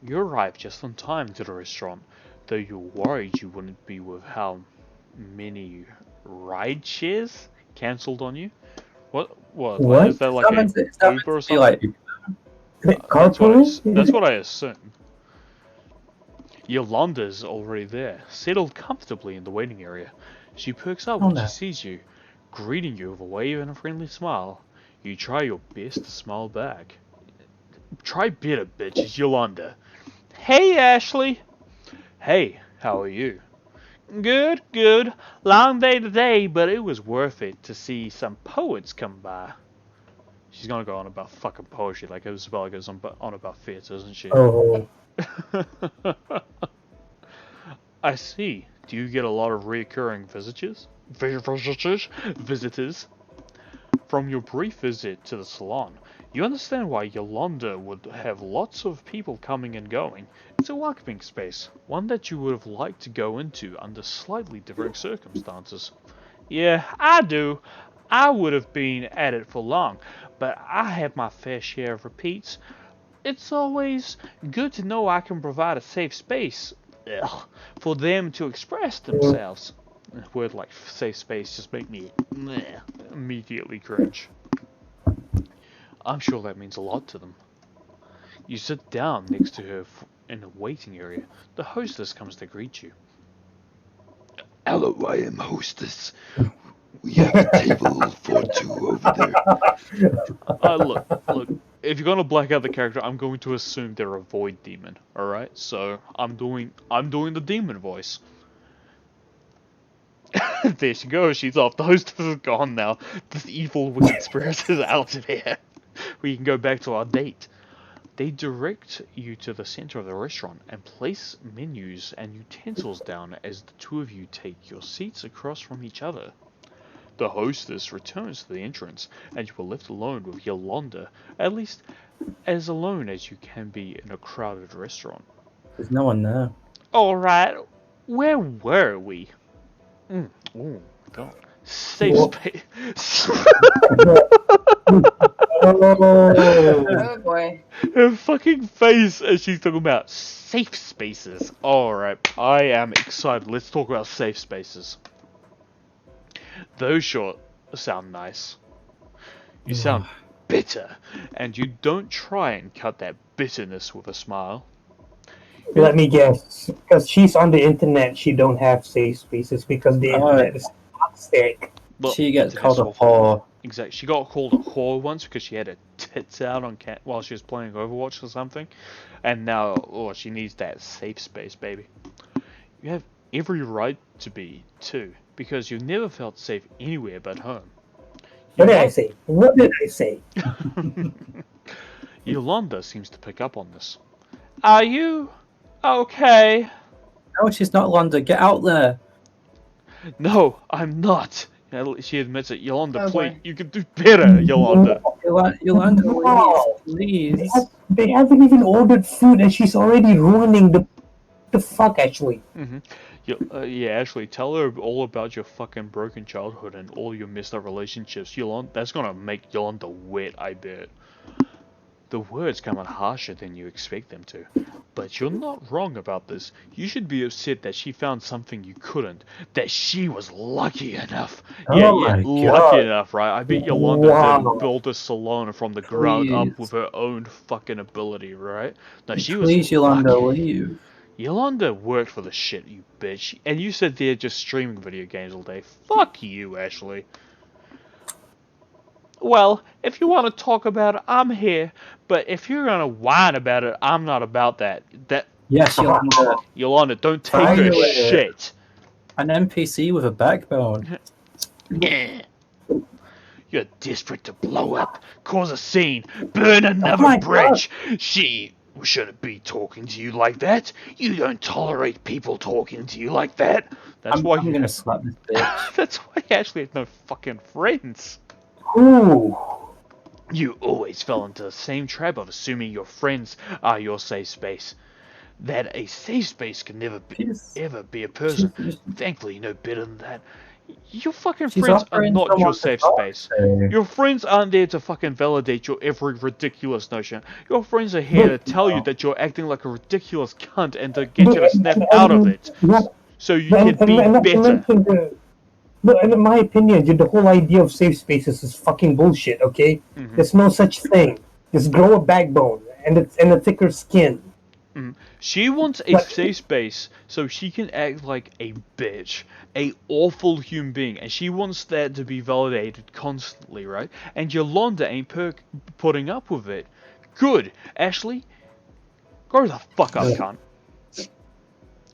You arrived just on time to the restaurant, though you were worried you wouldn't be with how many ride shares cancelled on you. What is What? that like a Is that meant Uber or to be like something? carpooling? That's what I assume. Yolanda's already there, settled comfortably in the waiting area. She perks up Oh when she no. sees you, greeting you with a wave and a friendly smile. You try your best to smile back. Try better, bitch, it's Yolanda. Hey, Ashlie! Hey, how are you? Good, good. Long day today, but it was worth it to see some poets come by. She's gonna go on about fucking poetry like Isabella goes on about theatre, isn't she? Oh, I see. Do you get a lot of reoccurring visitors? Visitors? From your brief visit to the salon, you understand why Yolanda would have lots of people coming and going. It's a welcoming space, one that you would have liked to go into under slightly different circumstances. Yeah, I do. I would have been at it for long, but I have my fair share of repeats. It's always good to know I can provide a safe space for them to express themselves. A word like safe space just make me immediately cringe. I'm sure that means a lot to them. You sit down next to her in the waiting area. The hostess comes to greet you. Hello, I am hostess. We have a table for two over there. Look. If you're gonna black out the character, I'm going to assume they're a void demon. All right, so I'm doing the demon voice. There she goes. She's off. The hostess is gone now. This evil, wicked spirit is out of here. We can go back to our date. They direct you to the center of the restaurant and place menus and utensils down as the two of you take your seats across from each other. The hostess returns to the entrance, and you are left alone with Yolanda, at least as alone as you can be in a crowded restaurant. there's no one there. Alright, where were we? Oh, God. Safe What? space. Oh, Oh boy. Her fucking face as she's talking about safe spaces. Alright, I am excited. Let's talk about safe spaces. Those sure sound nice. You sound bitter, and you don't try and cut that bitterness with a smile. Let me guess. Because she's on the internet, she don't have safe spaces because the internet is toxic. Well, She gets internet's called a awful. whore. Exactly. She got called a whore once because she had her tits out on while she was playing Overwatch or something, and now she needs that safe space, baby. You have every right to be too, because you never felt safe anywhere but home. What did I say? What did I say? Yolanda seems to pick up on this. Are you okay? No, she's not London. Get out there. No, I'm not. She admits it. Yolanda, Oh, please, boy. you can do better, Yolanda. Yolanda, Wow. please. They haven't even ordered food and she's already ruining the fuck, actually. Yeah, Ashley, tell her all about your fucking broken childhood and all your messed up relationships. Yolanda, that's gonna make Yolanda wet, I bet. The words come out harsher than you expect them to. But you're not wrong about this. You should be upset that she found something you couldn't. That she was lucky enough. Yeah, Oh my lucky God. enough, right? I bet Yolanda didn't build a salon from the ground up Please. with her own fucking ability, right? No, she was Please, Yolanda, lucky. leave. Yolanda worked for the shit, you bitch. And you said they're just streaming video games all day. Fuck you, Ashley. Well, if you want to talk about it, I'm here. But if you're gonna whine about it, I'm not about that. Yes, Yolanda. Yolanda, don't take her Finally. shit. An NPC with a backbone. You're desperate to blow up, cause a scene, burn another my bridge. She shouldn't be talking to you like that. You don't tolerate people talking to you like that. That's why I'm you gonna have. slap this bitch. That's why you actually have no fucking friends. Ooh. You always fell into the same trap of assuming your friends are your safe space. That a safe space can never be, She's- ever be a person. she's- Thankfully, you know better than that. Your fucking She's friends are offering not someone your to safe talk space. to. Your friends aren't there to fucking validate your every ridiculous notion. Your friends are here to tell you that you're acting like a ridiculous cunt and to get you to snap out of it, so you can be Not to better. mention no, and in my opinion, dude, the whole idea of safe spaces is fucking bullshit. Okay, there's no such thing. Just grow a backbone and a thicker skin. She wants a But safe space so she can act like a bitch, a awful human being, and she wants that to be validated constantly, right? And Yolanda ain't putting up with it. Good, Ashlie, grow the fuck up, cunt. I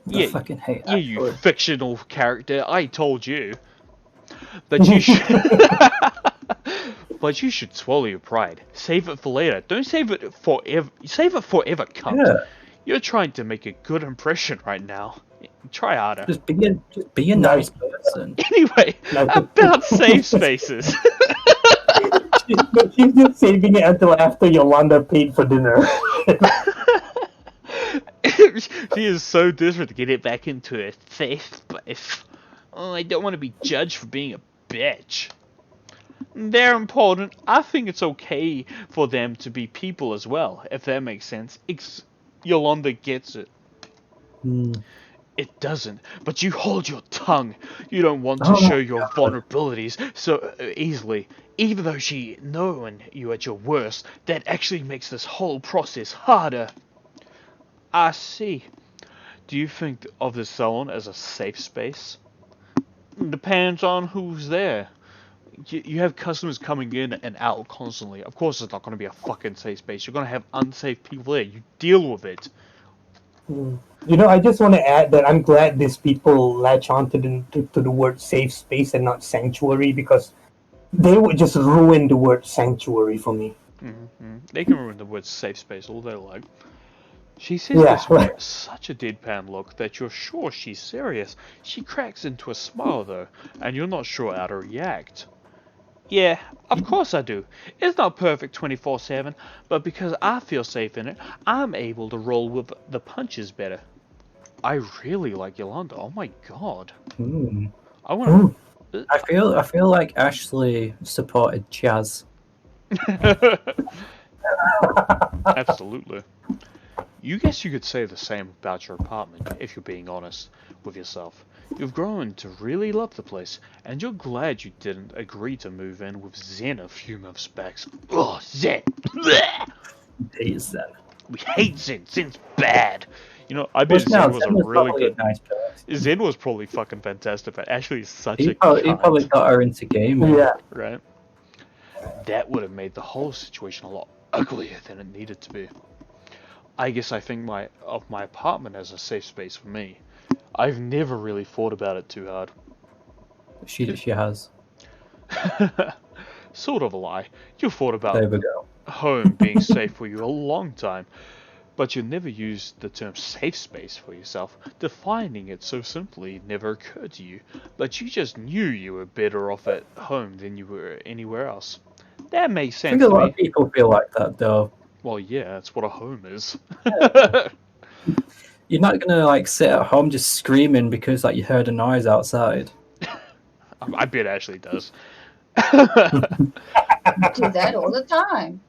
Yeah, fucking hate yeah, you Ashlie. fictional character. I told you, but you should. But you should swallow your pride. Save it for later. Don't save it forever. Save it forever, cunt. Yeah, You're trying to make a good impression right now. Try harder. just be a nice person. Anyway, about safe spaces. she's just saving it until after Yolanda paid for dinner. She is so desperate to get it back into a safe space. Oh, I don't want to be judged for being a bitch. They're important. I think it's okay for them to be people as well, if that makes sense. Yolanda gets it. It doesn't, but you hold your tongue. You don't want to show your vulnerabilities so easily. Even though she knowing you at your worst, that actually makes this whole process harder. I see. Do you think of the salon as a safe space? Depends on who's there. You have customers coming in and out constantly. Of course it's not going to be a fucking safe space. You're going to have unsafe people there. You deal with it. You know, I just want to add that I'm glad these people latch on to the word safe space and not sanctuary, because they would just ruin the word sanctuary for me. They can ruin the word safe space all they like. She says this with such a deadpan look that you're sure she's serious. She cracks into a smile though, and you're not sure how to react. Yeah, of course I do. It's not perfect 24/7, but because I feel safe in it, I'm able to roll with the punches better. I really like Yolanda. Oh my god. I want to. I feel like Ashlie supported Chaz. Absolutely. You guess you could say the same about your apartment, if you're being honest with yourself. You've grown to really love the place, and you're glad you didn't agree to move in with Zen a few months back. Ugh, Zen! Hate Zen. We hate Zen. Zen's bad. You know, I bet Zen was a really good. Nice person. Zen was probably fucking fantastic, but Ashlie is such He a probably got her into gaming. Yeah. right? That would have made the whole situation a lot uglier than it needed to be. I guess I think of my apartment as a safe space for me. I've never really thought about it too hard. She has. Sort of a lie. You thought about There we go. home being safe for you a long time, but you never used the term safe space for yourself. Defining it so simply never occurred to you, but you just knew you were better off at home than you were anywhere else. That makes I sense think a to lot me. of people feel like that though. Well, yeah, that's what a home is. You're not gonna like sit at home just screaming because like you heard a noise outside. I bet Ashley does. Do that all the time.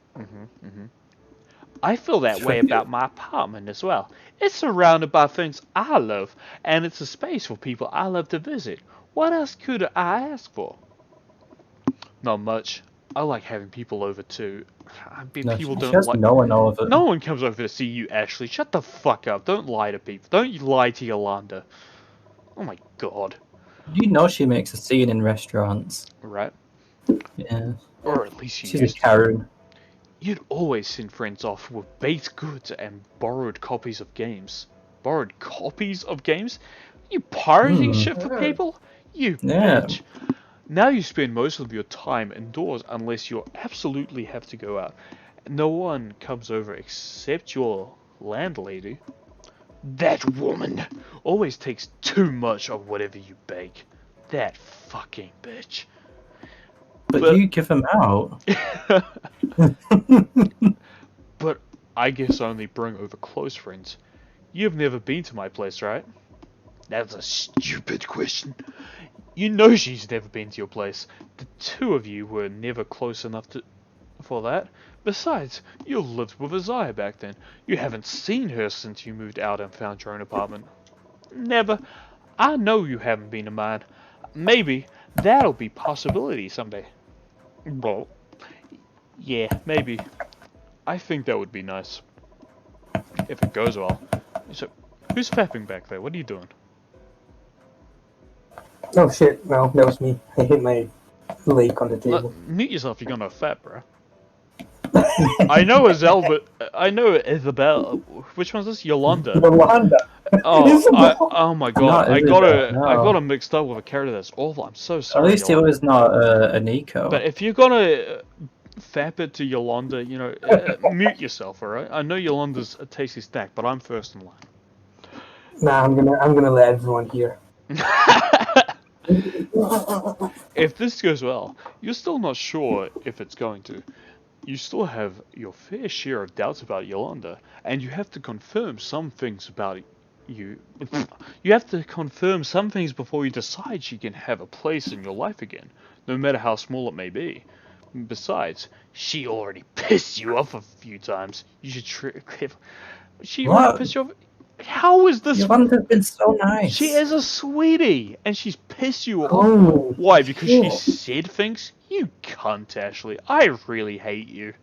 I feel that way about my apartment as well. It's surrounded by things I love, and it's a space for people I love to visit. What else could I ask for? Not much. I like having people over too. I bet No, people she don't has like. no one over. No one comes over to see you, Ashley. Shut the fuck up. Don't lie to people. Don't lie to Yolanda. Oh my god. You know she makes a scene in restaurants. Right? Yeah. Or at least you She's a used to. Karen. You'd always send friends off with baked goods and borrowed copies of games. Borrowed copies of games? You pirating shit for people? You Yeah. bitch. Now you spend most of your time indoors unless you absolutely have to go out. No one comes over except your landlady. That woman always takes too much of whatever you bake. That fucking bitch. But you give them out. But I guess I only bring over close friends. You've never been to my place, right? That's a stupid question. You know she's never been to your place. The two of you were never close enough for that. Besides, you lived with Isaiah back then. You haven't seen her since you moved out and found your own apartment. Never. I know you haven't been to mine. Maybe that'll be possibility someday. Well, yeah, maybe. I think that would be nice. If it goes well. So, who's fapping back there? What are you doing? Oh shit! No, that was me. I hit my leg on the table. Mute yourself. You're gonna fap, bro. I know Isabel. Which one's this? Yolanda. Yolanda. Oh my god! Not I Isabel, got no. it mixed up with a character that's awful. I'm so At sorry. least it Yolanda. was not a Nico. But if you're gonna fap it to Yolanda, you know, mute yourself, alright? I know Yolanda's a tasty snack, but I'm first in line. Nah, I'm gonna let everyone hear. If this goes well, you're still not sure if it's going to. You still have your fair share of doubts about Yolanda, and you have to confirm some things about you. You have to confirm some things before you decide she can have a place in your life again, no matter how small it may be. Besides, she already pissed you off a few times. You should She already What? pissed you off? How is this? Yolanda's been so nice. She is a sweetie, and she's pissed you off. Oh, Why? Because she shit. said things? You cunt, Ashley. I really hate you.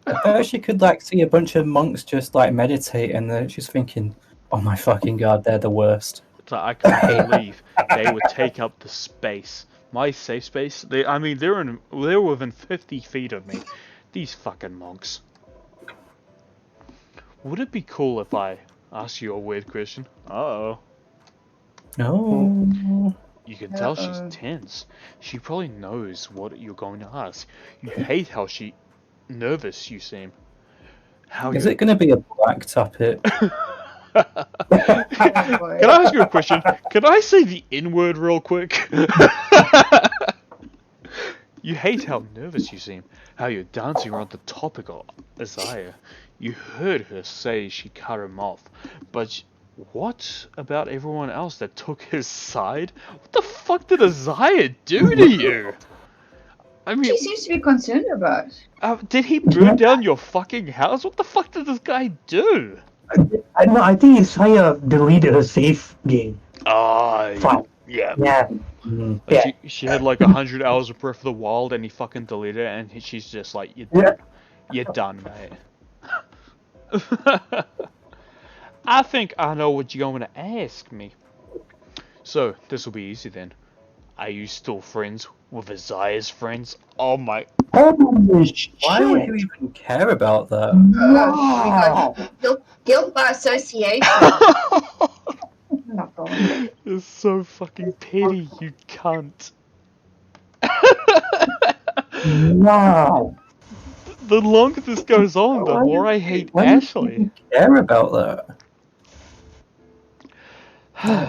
I bet she could like see a bunch of monks just like meditate, and then she's thinking, "Oh my fucking god, they're the worst." It's like, I can't believe they would take up the space. My safe space? They're within 50 feet of me. These fucking monks. Would it be cool if I asked you a weird question? Uh-oh. No. You can tell she's tense. She probably knows what you're going to ask. You hate how nervous you seem. Is it going to be a black tuppet? Can I ask you a question? Can I say the N-word real quick? You hate how nervous you seem. How you're dancing around the topic of Isaiah. You heard her say she cut him off. But what about everyone else that took his side? What the fuck did Isaiah do to you? I mean, She seems to be concerned about. did he burn down your fucking house? What the fuck did this guy do? I think Isaiah deleted her save game. Oh, yeah. Yeah. Mm. Yeah. She had like 100 hours of Breath of the Wild, and he fucking deleted it, and she's just like, you're done, you're done, mate. I think I know what you're going to ask me. So, this will be easy then. Are you still friends with Isaiah's friends? Oh my... Holy shit. Why would you even care about that? Oh, guilt by association. Not going. It's so fucking petty, you cunt. Wow. The longer this goes on, the Why more would I you- hate why would you Ashley. even care about that?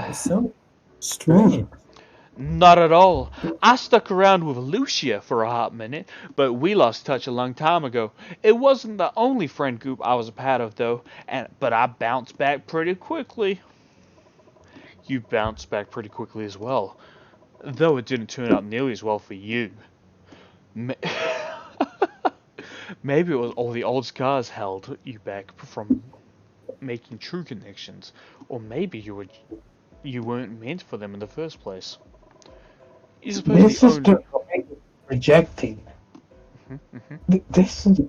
It's so strange. Not at all. I stuck around with Lucia for a hot minute, but we lost touch a long time ago. It wasn't the only friend group I was a part of, though, but I bounced back pretty quickly. You bounced back pretty quickly as well, though it didn't turn out nearly as well for you. Maybe it was all the old scars held you back from making true connections, or maybe you weren't meant for them in the first place. You're supposed This to is the rejecting. This is.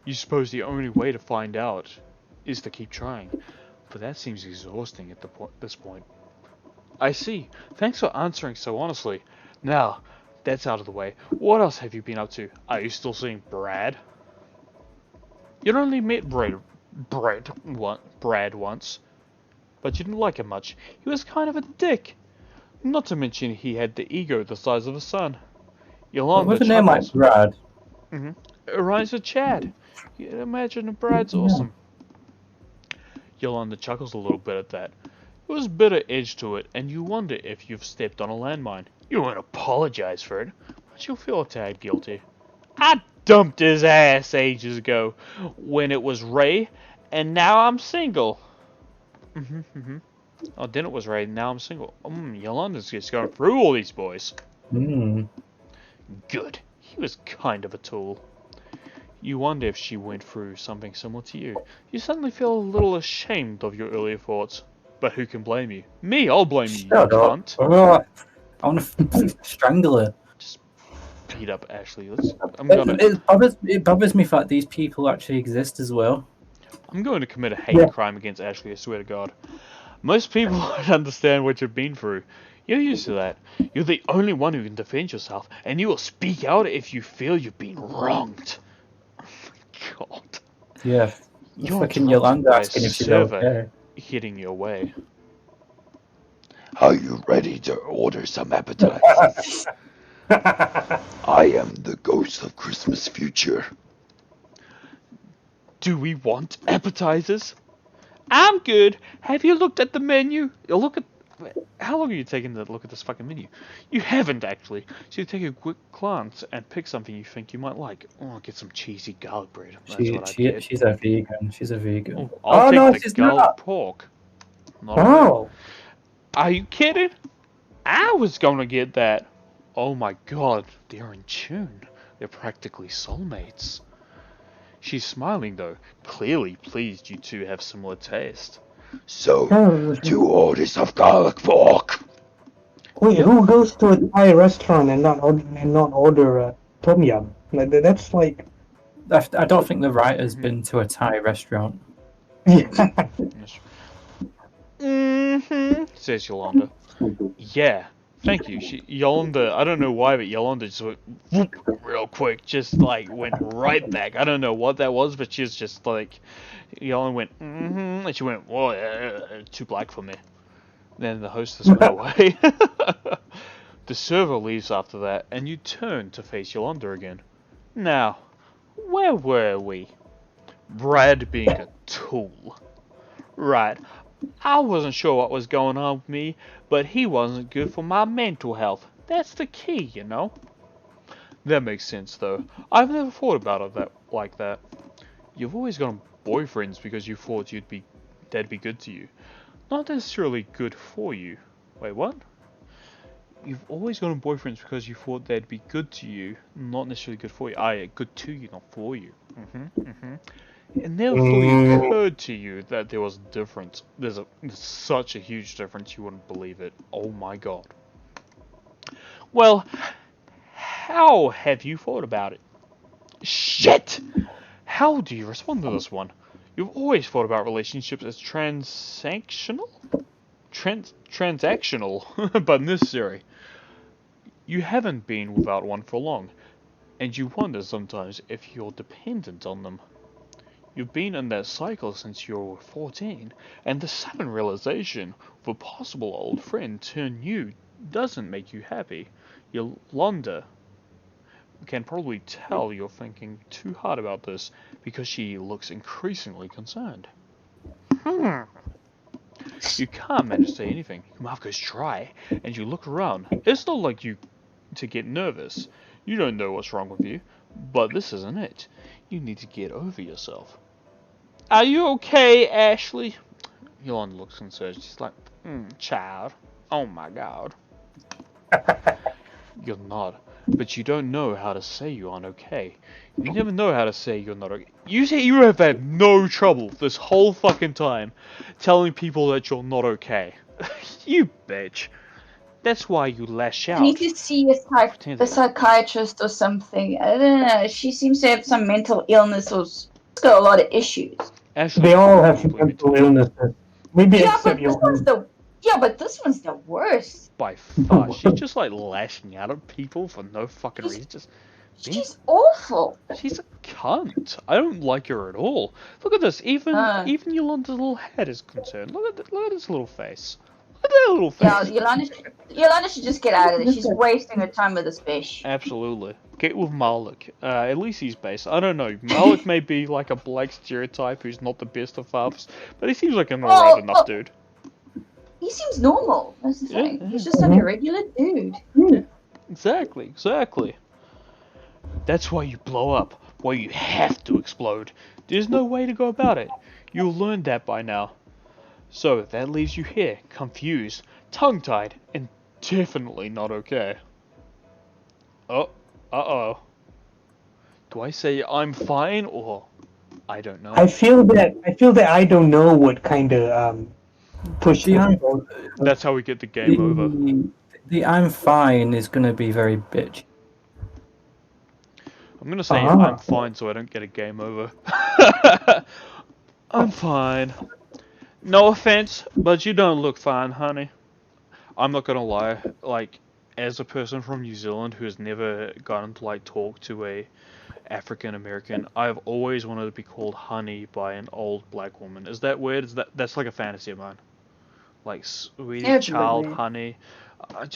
You suppose the only way to find out is to keep trying, but that seems exhausting at this point. I see. Thanks for answering so honestly. Now, that's out of the way. What else have you been up to? Are you still seeing Brad? You'd only met Brad once, but you didn't like him much. He was kind of a dick. Not to mention he had the ego the size of a sun. Yolanda With a name like Brad. It rhymes with Chad. You imagine Brad's awesome. Yolanda chuckles a little bit at that. There was a bit of edge to it, and you wonder if you've stepped on a landmine. You won't apologize for it, but you'll feel a tad guilty. I dumped his ass ages ago, when it was Ray, and now I'm single. Oh, then it was right. Now I'm single. Yolanda's just going through all these boys. Hmm. Good. He was kind of a tool. You wonder if she went through something similar to you. You suddenly feel a little ashamed of your earlier thoughts. But who can blame you? Me, I'll blame you, you Shut up. cunt. Oh, I want to strangle her. Just beat up Ashlie. I'm gonna It bothers me that these people actually exist as well. to commit a hate Yeah. crime against Ashlie, I swear to God. Most people don't understand what you've been through. You're used to that. You're the only one who can defend yourself, and you will speak out if you feel you've been wronged. Oh my God. Yeah. You're Fucking interrupted Yolanda by a asking if she's server okay. hitting your way. Are you ready to order some appetizers? I am the ghost of Christmas future. Do we want appetizers? I'm good. Have you looked at the menu? How long are you taking to look at this fucking menu? You haven't actually. So you take a quick glance and pick something you think you might like. Oh, I'll get some cheesy garlic bread. That's what I'd get. She's a vegan. She's a vegan. Oh, I'll Oh, take no, the she's garlic not. pork. Not a vegan. Oh. Are you kidding? I was gonna get that. Oh my God, they're in tune. They're practically soulmates. She's smiling though, clearly pleased you two have similar taste. So, Oh. 2 orders of garlic pork. Wait, who goes to a Thai restaurant and not order tom yum? Like that's like. I don't think the writer's been to a Thai restaurant. Yeah. Says Yolanda. Yeah, thank you. Yolanda, I don't know why, but Yolanda just went whoop, real quick, just like went right back. I don't know what that was, but she's just like, Yolanda went, and she went, whoa, too black for me. Then the hostess went away. The server leaves after that, and you turn to face Yolanda again. Now, where were we? Brad being a tool. Right. I wasn't sure what was going on with me, but he wasn't good for my mental health. That's the key, you know? That makes sense, though. I've never thought about it like that. You've always gotten boyfriends because you thought they'd be good to you. Not necessarily good for you. Wait, what? You've always gotten boyfriends because you thought they'd be good to you, not necessarily good for you. Yeah, good to you, not for you. It never fully occurred to you that there was a difference. There's such a huge difference, you wouldn't believe it. Oh my God. Well, how have you thought about it? Shit! How do you respond to this one? You've always thought about relationships as transactional, but necessary. You haven't been without one for long, and you wonder sometimes if you're dependent on them. You've been in that cycle since you were 14, and the sudden realization of a possible old friend turn new doesn't make you happy. Yolanda can probably tell you're thinking too hard about this because she looks increasingly concerned. You can't manage to say anything. Your mouth goes dry, and you look around. It's not like you to get nervous. You don't know what's wrong with you, but this isn't it. You need to get over yourself. Are you okay, Ashlie? Yolanda looks concerned. She's like, child. Oh my God. You're not. But you don't know how to say you aren't okay. You never know how to say you're not okay. You say you have had no trouble this whole fucking time telling people that you're not okay. You bitch. That's why you lash out. I need to see a psychiatrist or something. I don't know. She seems to have some mental illness or she's got a lot of issues. Ashlie, They all have probably mental illnesses. Maybe except but this one's the worst. by far. She's just like lashing out at people for no fucking reason. She's awful. She's a cunt. I don't like her at all. Look at this. Even Yolanda's little head is concerned. Look at his little face. Look at that little face. Yeah, Yolanda should just get out of there. She's wasting her time with this fish. Absolutely. Get with Malik. At least he's base. I don't know. Malik may be like a black stereotype who's not the best of fathers, but he seems like an alright enough dude. He seems normal. That's the thing. He's just like a regular dude. Yeah, exactly. That's why you blow up. Why you have to explode. There's no way to go about it. You'll learn that by now. So that leaves you here, confused, tongue-tied, and definitely not okay. Oh, uh-oh. Do I say I'm fine, or I don't know? I feel that I don't know what kind of push The I'm, That's how we get the game over. the I'm fine is gonna be very bitchy. I'm gonna say Ah. I'm fine so I don't get a game over. I'm fine. No offense, but you don't look fine, honey. I'm not gonna lie, like, as a person from New Zealand who has never gotten to, like, talk to a African American, I've always wanted to be called honey by an old black woman. Is that weird? That's like a fantasy of mine. Like, sweetie, Yeah, it's a bit child, weird. honey. I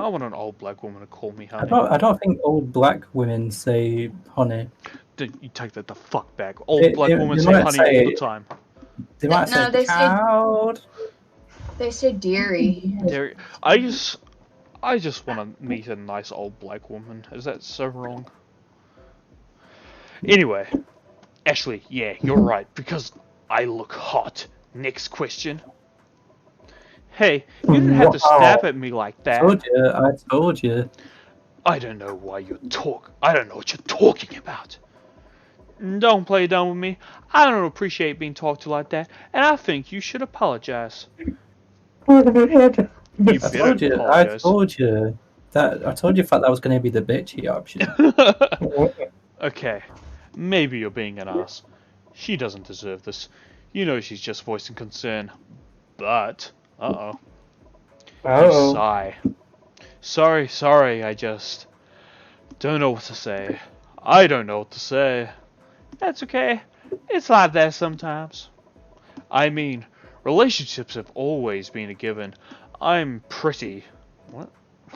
want an old black woman to call me I honey. don't think old black women say honey. You take that the fuck back. Old black women They say might honey all the say time. they might say No, they say child. dairy. I just want to meet a nice old black woman. Is that so wrong? Anyway, Ashlie, yeah, you're right, because I look hot. Next question. Hey, you didn't have to stab at me like that. I told you. I don't know why you talk. I don't know what you're talking about. Don't play dumb with me. I don't appreciate being talked to like that, and I think you should apologize. You better I apologize. told you that that was going to be the bitchy option. Okay, maybe you're being an ass. She doesn't deserve this. You know she's just voicing concern. But, you sigh. Sorry, I just don't know what to say. I don't know what to say. That's okay. It's like that sometimes. I mean, relationships have always been a given. I'm pretty. What?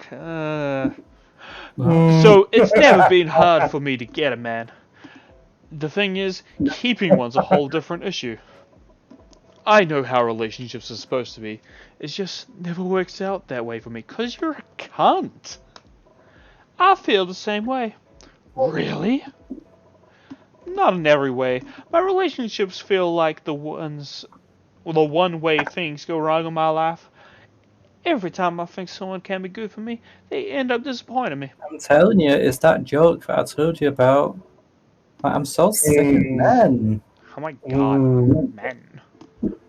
So it's never been hard for me to get a man. The thing is, keeping one's a whole different issue. I know how relationships are supposed to be. It just never works out that way for me, 'cause you're a cunt. I feel the same way. Really? Not in every way. My relationships feel like the one way things go wrong in my life. Every time I think someone can be good for me, they end up disappointing me. I'm telling you, it's that joke that I told you about. I'm so sick of men. Oh my god, men.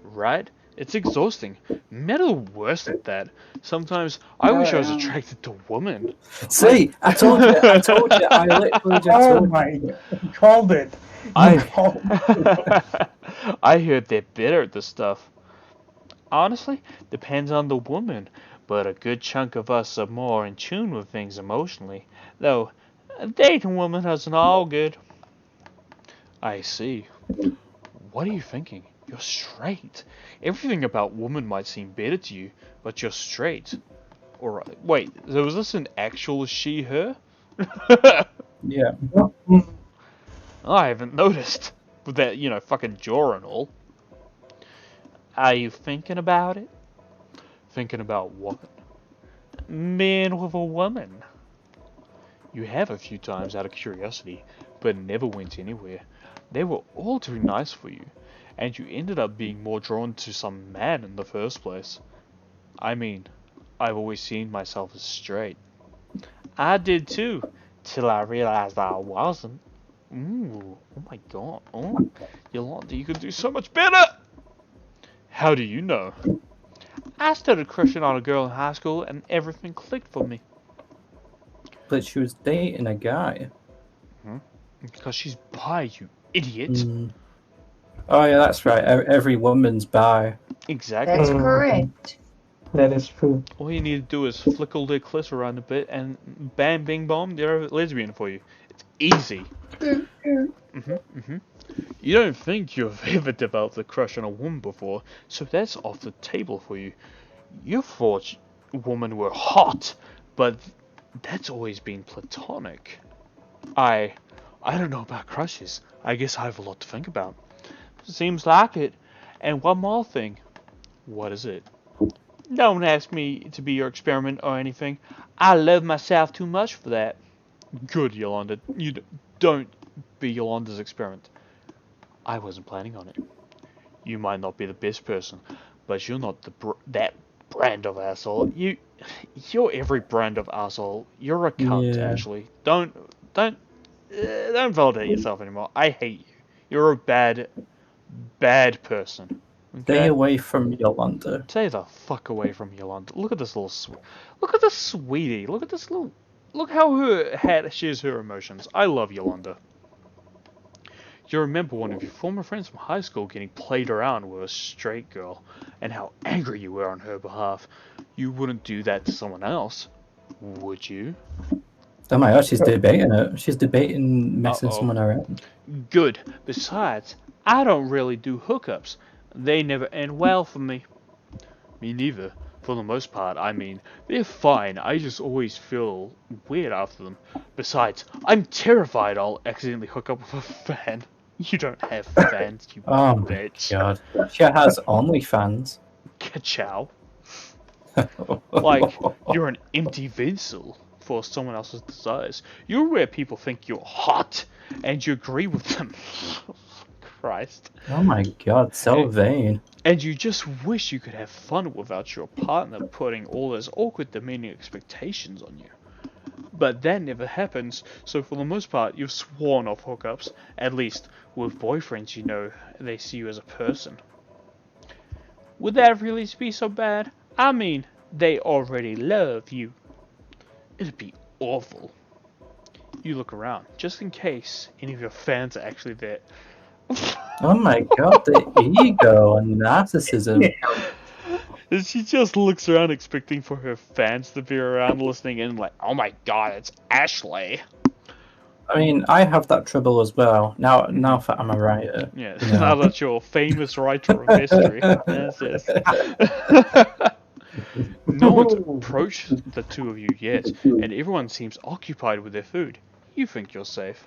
Right? It's exhausting. Men are worse at that. Sometimes I wish I was attracted to women. See, I told you, I literally just Oh told my! you. You called it. You called it. I heard they're better at this stuff. Honestly, depends on the woman, but a good chunk of us are more in tune with things emotionally. Though, dating a woman isn't all good. I see. What are you thinking? You're straight. Everything about women might seem better to you, but you're straight. Or wait, so was this an actual she/her? Yeah. I haven't noticed. With that, fucking jaw and all. Are you thinking about it? Thinking about what? Man with a woman. You have a few times out of curiosity, but never went anywhere. They were all too nice for you, and you ended up being more drawn to some man in the first place. I mean, I've always seen myself as straight. I did too, till I realized I wasn't. Ooh, oh my god. Oh, Yolanda, you could do so much better! How do you know? I started crushing on a girl in high school and everything clicked for me. But she was dating a guy. Because she's bi, you idiot. Oh yeah, that's right. Every woman's bi. Exactly. That's correct. That is true. All you need to do is flickle their clit around a bit and bam, bing, bong, they're a lesbian for you. It's easy. You don't think you've ever developed a crush on a woman before, so that's off the table for you. You thought women were hot, but that's always been platonic. I don't know about crushes. I guess I have a lot to think about. Seems like it. And one more thing. What is it? Don't ask me to be your experiment or anything. I love myself too much for that. Good, Yolanda. You don't be Yolanda's experiment. I wasn't planning on it. You might not be the best person, but you're not that brand of asshole. You're every brand of asshole. You're a cunt, Yeah. Ashley. Don't validate yourself anymore. I hate you. You're a bad person. Stay Okay? away from Yolanda. Stay the fuck away from Yolanda. Look at this little look at this sweetie. Look at this little. Look how shares her emotions. I love Yolanda. You remember one of your former friends from high school getting played around with a straight girl, and how angry you were on her behalf. You wouldn't do that to someone else, would you? Oh my god, she's debating it. She's debating messing Uh-oh. someone around. Good. Besides, I don't really do hookups. They never end well for me. Me neither. For the most part, I mean, they're fine. I just always feel weird after them. Besides, I'm terrified I'll accidentally hook up with a fan. You don't have fans, you Oh my bitch. god. She has OnlyFans. Ka-chow. Like, you're an empty vessel for someone else's desires. You're where people think you're hot, and you agree with them. Christ. Oh my god, so vain. And you just wish you could have fun without your partner putting all those awkward, demeaning expectations on you. But that never happens, so for the most part, you've sworn off hookups. At least, with boyfriends, you know they see you as a person. Would that really be so bad? I mean, they already love you. It'd be awful. You look around, just in case any of your fans are actually there. Oh my god, the ego and narcissism. She just looks around expecting for her fans to be around listening in like, oh my god, it's Ashlie. I mean, I have that trouble as well. Now that I'm a writer. Yeah, You know. now that you're a famous writer of history. Yes, yes. No one's approached the two of you yet, and everyone seems occupied with their food. You think you're safe.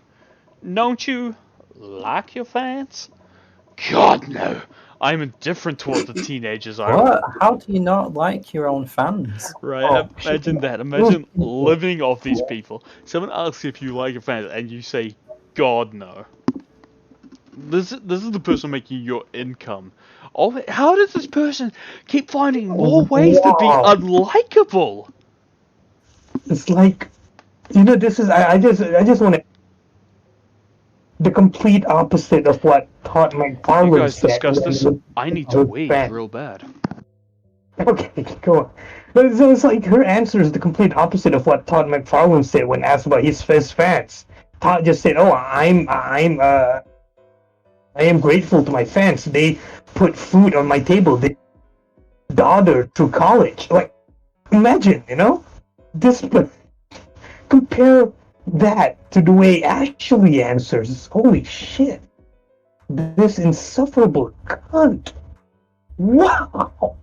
Don't you like your fans? God, no. I'm indifferent toward the teenagers I What? How do you not like your own fans? Right, Oh, imagine that. Imagine living off these people. Someone asks if you like your fans, and you say, God, no. This is the person making your income. Oh, how does this person keep finding more ways to be Wow. unlikable? It's like, this is I just want to the complete opposite of what Todd You McFarlane guys said. discuss this. when- I need to with wee fans. real bad. Okay, go on. But so it's like her answer is the complete opposite of what Todd McFarlane said when asked about his fans. Todd just said, "Oh, I am grateful to my fans. They put food on my table. They daughter through college. Like, imagine, this. Compare that to the way Ashley answers. Holy shit! This insufferable cunt. Wow.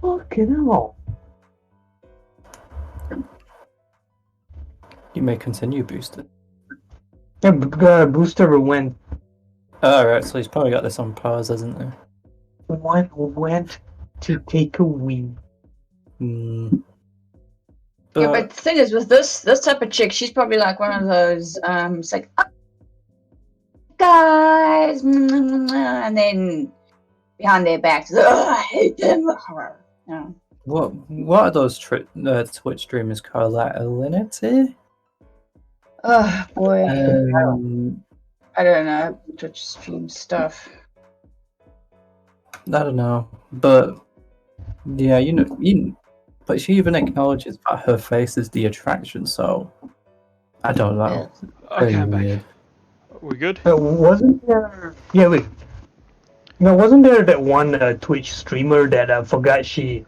Fucking hell. You may continue, Booster. Yeah, Booster went Alright, so he's probably got this on pause, hasn't he? went to take a wee. Yeah, but the thing is, with this type of chick, she's probably like one of those, it's like, "Oh, guys, and then behind their backs, oh, I hate them. Yeah. What are those Twitch streamers called? Like Alinity? Oh boy, I don't know Twitch stream stuff. I don't know, but yeah, but she even acknowledges that her face is the attraction. So I don't know. Okay, I'm back. Weird. We good? Wasn't there? Yeah, wait. No, wasn't there that one Twitch streamer that forgot to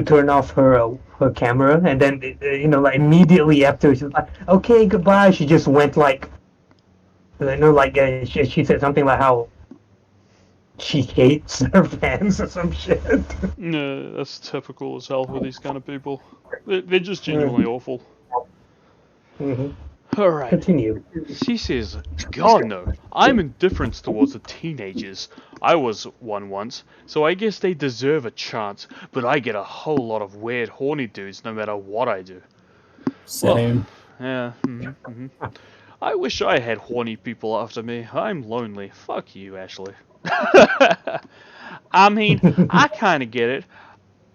turn off her camera, and then like immediately after she's like, "Okay, goodbye." She just went like, she said something like how she hates her fans or some shit. No, that's typical as hell for these kind of people. They're just genuinely awful. Mm-hmm. Alright. Continue. She says, God no, I'm indifferent towards the teenagers. I was one once, so I guess they deserve a chance, but I get a whole lot of weird horny dudes no matter what I do. Same. Yeah, I wish I had horny people after me. I'm lonely. Fuck you, Ashley. I mean, I kind of get it.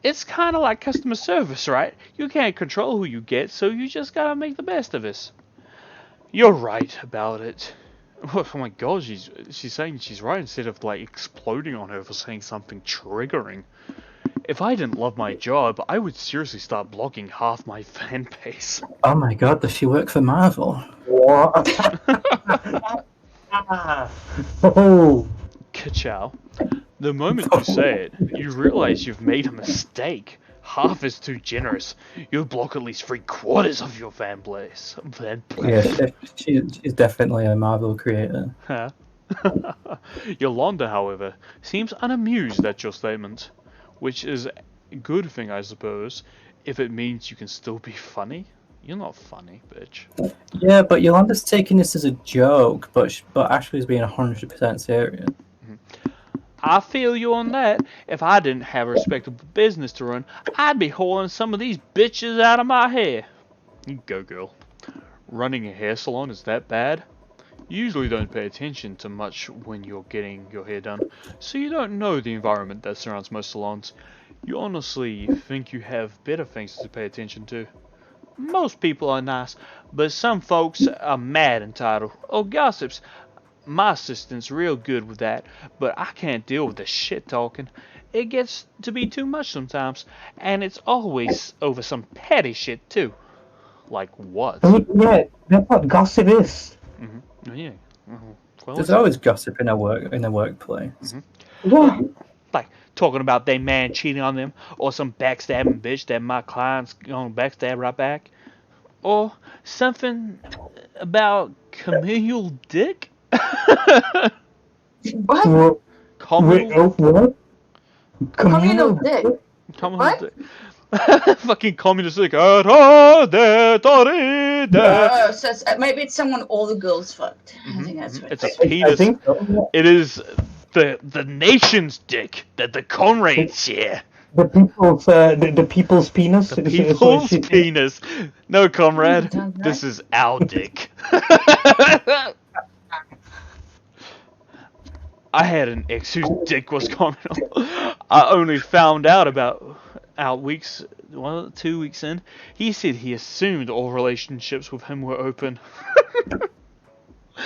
It's kind of like customer service, right? You can't control who you get, so you just gotta make the best of it. You're right about it. Oh my god, she's saying she's right instead of like exploding on her for saying something triggering. If I didn't love my job, I would seriously start blocking half my fan base. Oh my god, does she work for Marvel? What? Oh, Ka-chow. The moment you say it, you realize you've made a mistake. Half is too generous. You'll block at least 3/4 of your fan base. Yeah, she's definitely a Marvel creator. Huh? Yolanda, however, seems unamused at your statement, which is a good thing, I suppose, if it means you can still be funny. You're not funny, bitch. Yeah, but Yolanda's taking this as a joke, but Ashley's being 100% serious. I feel you on that. If I didn't have a respectable business to run, I'd be hauling some of these bitches out of my hair. You go, girl. Running a hair salon is that bad? You usually don't pay attention to much when you're getting your hair done, so you don't know the environment that surrounds most salons. You honestly think you have better things to pay attention to. Most people are nice, but some folks are mad entitled. Oh, gossips. My assistant's real good with that, but I can't deal with the shit talking. It gets to be too much sometimes, and it's always over some petty shit too. Like what? I mean, yeah, that's what gossip is. Yeah. Well, There's always gossip in a workplace. Yeah. like talking about their man cheating on them, or some backstabbing bitch that my client's gonna backstab right back, or something about communal dick. What? Wait, Communal, what? Communal dick. communal What? dick. Fucking communist dick. Oh, So maybe it's someone all the girls fucked. I think that's what It's a I penis. think so. It is the nation's dick that the comrades share. The people's penis. The is what people's she- penis. No, comrade. Done that. This is our dick. I had an ex whose dick was communal. I only found out about 2 weeks in. He said he assumed all relationships with him were open.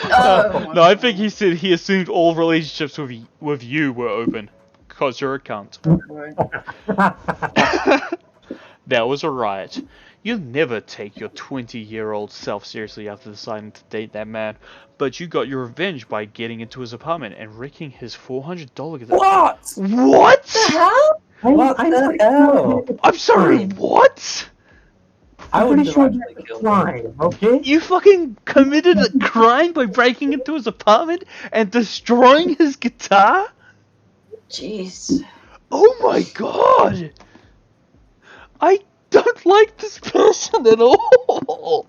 Oh. No, I think he said he assumed all relationships with you were open. Because you're a cunt. That was a riot. You'll never take your 20-year-old self seriously after deciding to date that man, but you got your revenge by getting into his apartment and wrecking his $400 gift. What? What? The hell? What the hell? I'm sorry, what? I I'm would pretty sure actually that's a killed him. crime, okay? You fucking committed a crime by breaking into his apartment and destroying his guitar? Jeez. Oh my god! I don't like this person at all!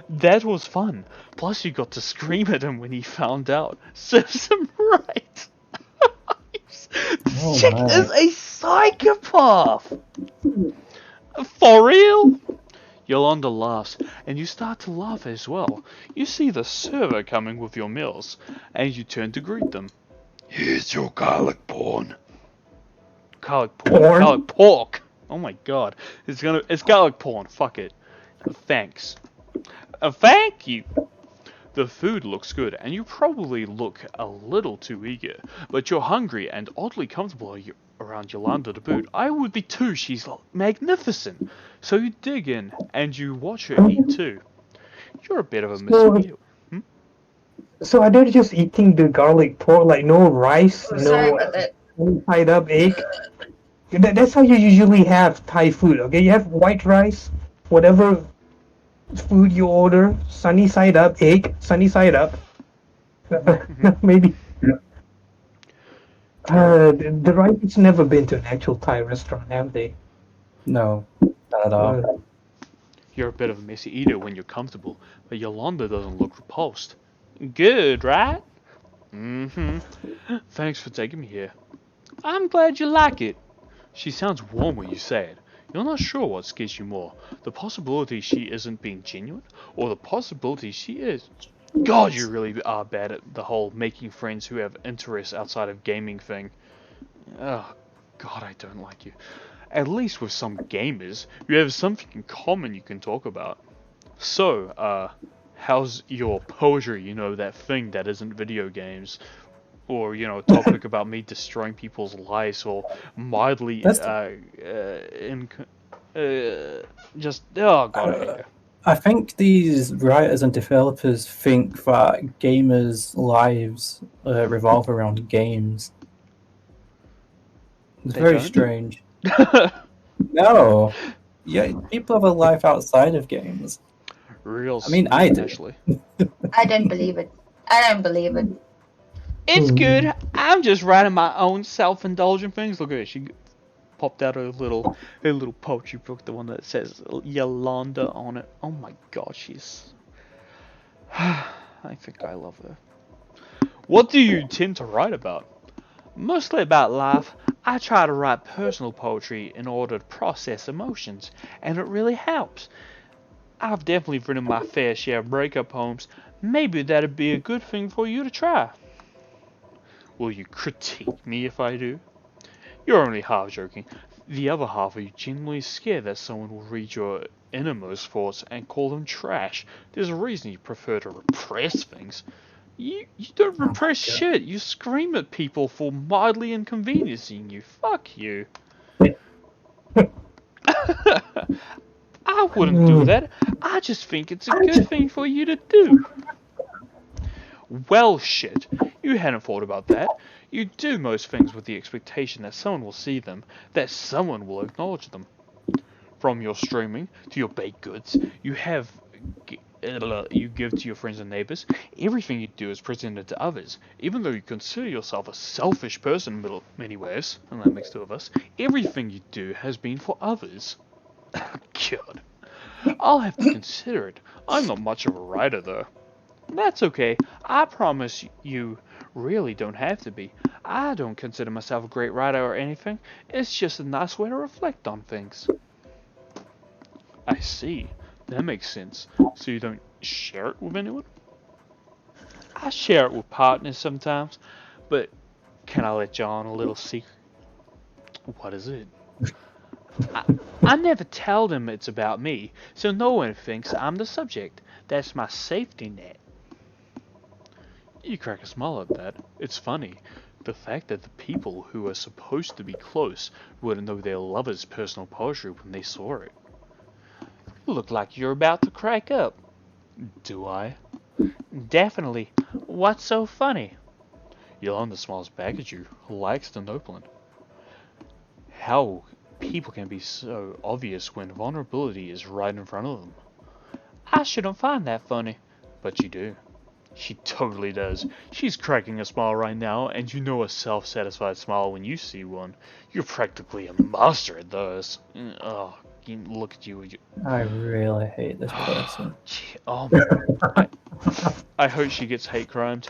That was fun. Plus you got to scream at him when he found out. Serves him right. This Oh chick my. is a psychopath! For real? Yolanda laughs, and you start to laugh as well. You see the server coming with your meals, and you turn to greet them. Here's your garlic porn. Garlic porn? Porn? Garlic pork! Oh my god. It's garlic porn, fuck it. Thanks. Thank you! The food looks good, and you probably look a little too eager, but you're hungry and oddly comfortable around Yolanda to boot. I would be too, she's magnificent! So you dig in, and you watch her eat too. You're a bit of a mosquito. So are they just eating the garlic pork, like no rice, I'm sorry no about that. tied up egg? That's how you usually have Thai food, okay? You have white rice, whatever food you order, sunny side up, egg, sunny side up. Maybe. The Wrights never been to an actual Thai restaurant, have they? No, not at all. You're a bit of a messy eater when you're comfortable, but Yolanda doesn't look repulsed. Good, right? Mm-hmm. Thanks for taking me here. I'm glad you like it. She sounds warm when you say it. You're not sure what scares you more, the possibility she isn't being genuine, or the possibility she is. God, you really are bad at the whole making friends who have interests outside of gaming thing. Oh, God, I don't like you. At least with some gamers, you have something in common you can talk about. So, how's your poetry, you know, that thing that isn't video games? Or, you know, a topic about me destroying people's lives, or mildly, That's just, oh God, I hate you. I think these writers and developers think that gamers' lives revolve around games. It's They very don't? strange. No, yeah, people have a life outside of games. Real I mean, I sweet, do. Ashley. I don't believe it. I don't believe it. It's good. I'm just writing my own self-indulgent things. Look at it. She popped out her little poetry book, the one that says Yolanda on it. Oh my God, she's. I think I love her. What do you tend to write about? Mostly about life. I try to write personal poetry in order to process emotions, and it really helps. I've definitely written my fair share of breakup poems. Maybe that'd be a good thing for you to try. Will you critique me if I do? You're only half joking. The other half are you genuinely scared that someone will read your innermost thoughts and call them trash. There's a reason you prefer to repress things. You don't repress shit. You scream at people for mildly inconveniencing you. Fuck you. I wouldn't do that. I just think it's a good thing for you to do. Well, shit. You hadn't thought about that. You do most things with the expectation that someone will see them, that someone will acknowledge them. From your streaming to your baked goods, you give to your friends and neighbors. Everything you do is presented to others. Even though you consider yourself a selfish person in many ways, and that makes two of us, everything you do has been for others. God. I'll have to consider it. I'm not much of a writer, though. That's okay. I promise you really don't have to be. I don't consider myself a great writer or anything. It's just a nice way to reflect on things. I see. That makes sense. So you don't share it with anyone? I share it with partners sometimes, but can I let you on a little secret? What is it? I never tell them it's about me, so no one thinks I'm the subject. That's my safety net. You crack a smile at that. It's funny. The fact that the people who are supposed to be close wouldn't know their lover's personal poetry when they saw it. You look like you're about to crack up. Do I? Definitely. What's so funny? Yolanda smiles back at you, likes the Noblin. How people can be so obvious when vulnerability is right in front of them. I shouldn't find that funny, but you do. She totally does. She's cracking a smile right now, and you know a self-satisfied smile when you see one. You're practically a master at those. Oh, look at you. I really hate this person. Oh my. I hope she gets hate crimed.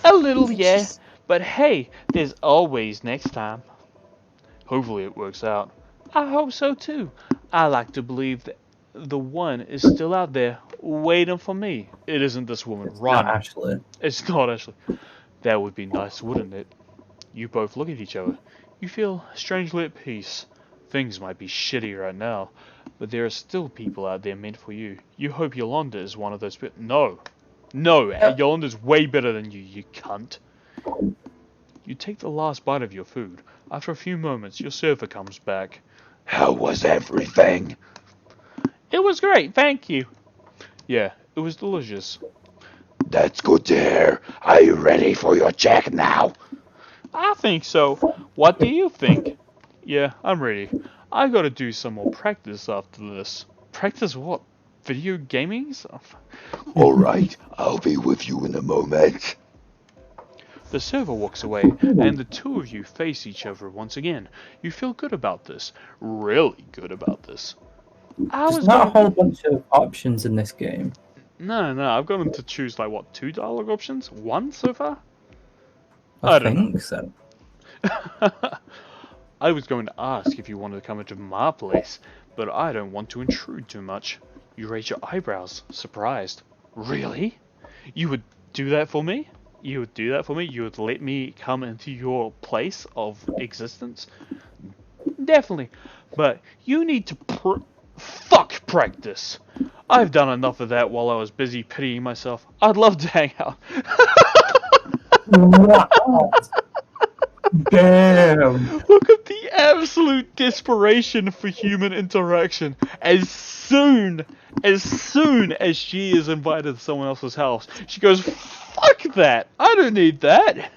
A little, yeah. But hey, there's always next time. Hopefully it works out. I hope so too. I like to believe that the one is still out there waiting for me. It isn't this woman. Run. Not Ashlie. It's not Ashley. That would be nice, wouldn't it? You both look at each other. You feel strangely at peace. Things might be shitty right now, but there are still people out there meant for you. You hope Yolanda is one of those people. No. No, Yolanda's way better than you, you cunt. You take the last bite of your food. After a few moments, your server comes back. How was everything? It was great, thank you. Yeah, it was delicious. That's good to hear. Are you ready for your check now? I think so. What do you think? Yeah, I'm ready. I gotta do some more practice after this. Practice what? Video gaming stuff? Alright, I'll be with you in a moment. The server walks away, and the two of you face each other once again. You feel good about this. Really good about this. There's not a whole bunch of options in this game. No, I've got them to choose, like, what, 2 dialogue options? 1 so far? I think so. I was going to ask if you wanted to come into my place, but I don't want to intrude too much. You raise your eyebrows, surprised. Really? You would do that for me? You would do that for me? You would let me come into your place of existence? Definitely. But you need to fuck practice. I've done enough of that while I was busy pitying myself. I'd love to hang out. What? Damn. Look at the absolute desperation for human interaction. As soon as she is invited to someone else's house, she goes, fuck that! I don't need that!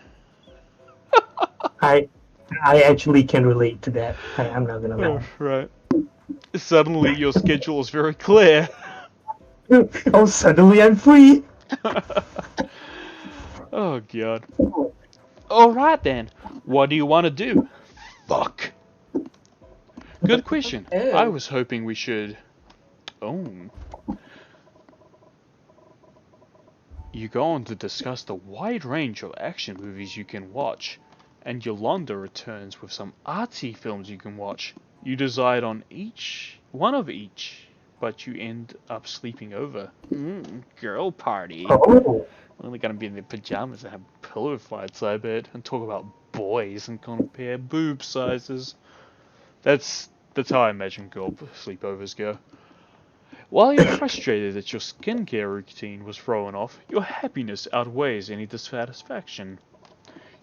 I actually can relate to that. I'm not gonna lie. Right. Suddenly your schedule is very clear. Oh, suddenly I'm free. Oh god. Alright then, what do you want to do? Fuck. Good question. Ew. I was hoping we should... Oh. You go on to discuss the wide range of action movies you can watch, and Yolanda returns with some artsy films you can watch. You decide on one of each, but you end up sleeping over. Girl party. Oh. We're only gonna be in their pajamas and have pillow fights, I bet, and talk about boys and compare boob sizes. That's how I imagine girl sleepovers go. While you're frustrated that your skincare routine was thrown off, your happiness outweighs any dissatisfaction.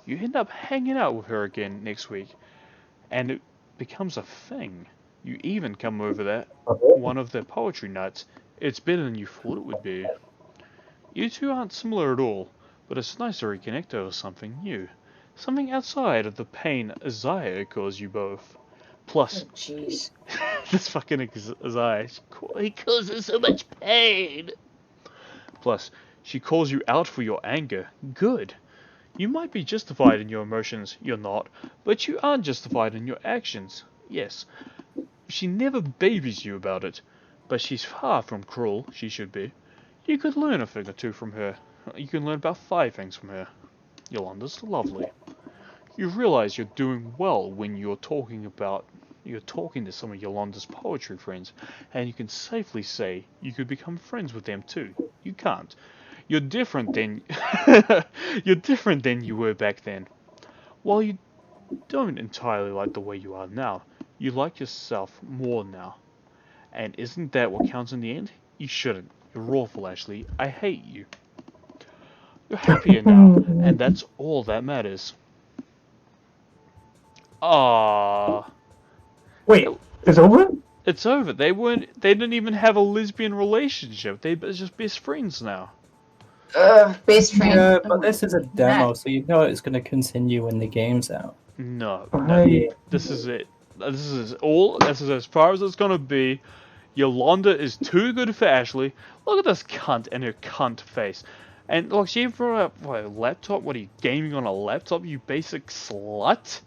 You end up hanging out with her again next week, and it becomes a thing. You even come over that one of their poetry nights. It's better than you thought it would be. You two aren't similar at all, but it's nice to reconnect over something new. Something outside of the pain Isaiah caused you both. Plus, Jeez. this fucking Isaiah, he causes so much pain. Plus, she calls you out for your anger. Good. You might be justified in your emotions, you're not, but you aren't justified in your actions. Yes. She never babies you about it, but she's far from cruel, she should be. You could learn a thing or two from her. You can learn about 5 things from her. Yolanda's lovely. You realize you're doing well when you're talking to some of Yolanda's poetry friends, and you can safely say you could become friends with them too. You can't. You're different than you were back then. While you don't entirely like the way you are now, you like yourself more now. And isn't that what counts in the end? You shouldn't. You're awful, Ashlie. I hate you. You're happier now, and that's all that matters. Ah. Wait, it's over? It's over. They didn't even have a lesbian relationship. They're just best friends now. Best friend. Yeah, but this is a demo, so you know it's going to continue when the game's out. No. Right. This is it. This is as far as it's gonna be. Yolanda is too good for Ashlie. Look at this cunt and her cunt face. And look, she even brought up a laptop. What are you, gaming on a laptop, you basic slut?